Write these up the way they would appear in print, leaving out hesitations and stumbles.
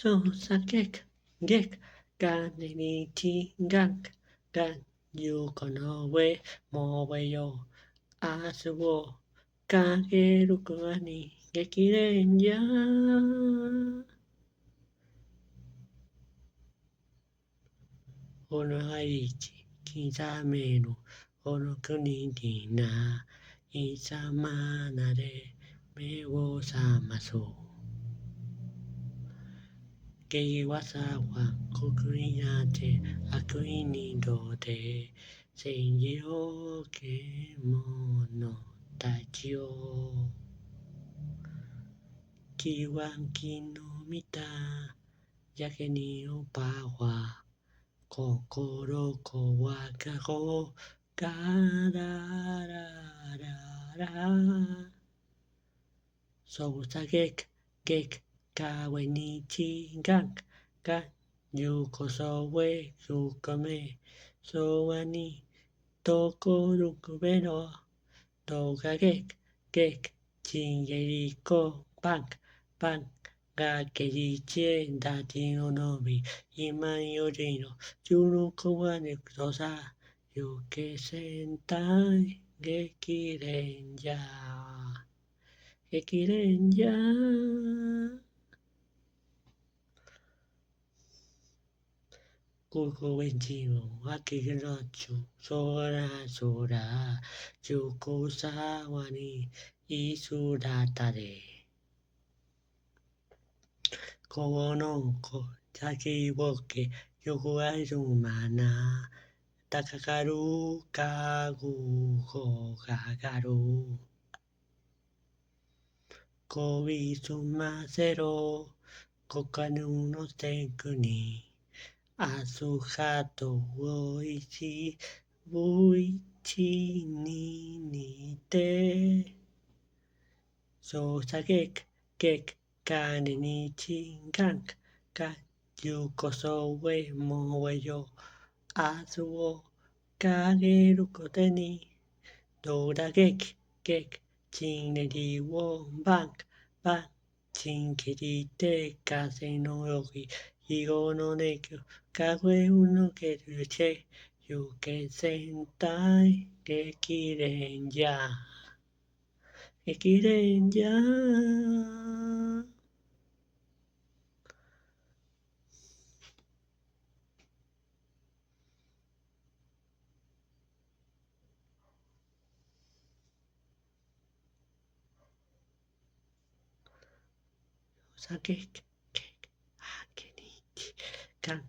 そうさげくげくがねにちがくがゆうこの上もうえよ明日をかけるくわに激励じゃこの愛知刻めるこの国にないさまなれ目を覚まそうゲイワサは国になって悪意にどうて戦時を獣たちを気は気の見たやけにおばは心こわがろがららららそうさげくげくかわにちがくがゆこそえゆかめそわにところくべろとがげくげくちんげりこばんくばんがけりちえだちののび今よりのじゅるこわねくとさよけせんたい激励じゃ激励じゃ고고 왠지로 아끼그러쭈 소라소라 주고사와니 이수라따레 고노코 자기보게 요구아주마나 다카가루 가구고 가가루 고이수마세로 고카누노 테크니 아수하도 오이시 우이치 니니테 소사객 객 가네니치 각 유코소웨 모웨요 아수오 가게루코테니 도다객 객 진네리워 방 진케리테 가세노요기 이고노네교 가구에 우는 게르체 유케센타이 게키렌자 게키렌자 사케 아케니치 강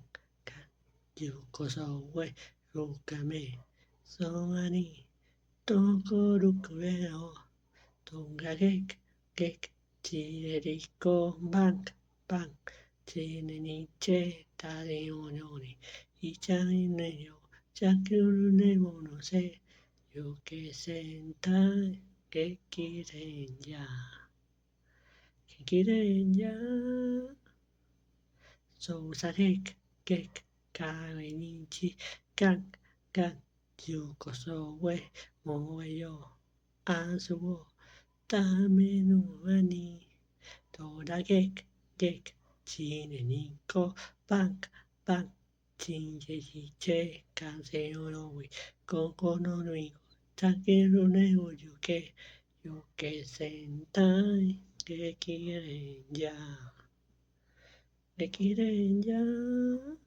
유코소웨 루카메 소아니 토코루쿠에요 동가객 지레리코 방 지네니체 다레오뇨니 이자이네요 자큐르네모노세 요케센타이 게키렌자 게키렌자 소사객 가웨니치 각 유코소웨 모웨요 아수오ための輪にとだげくちねにこばんちんげじち風をのみここのぬいたけるねおじゅけよけせんたい激励じゃ激励じゃ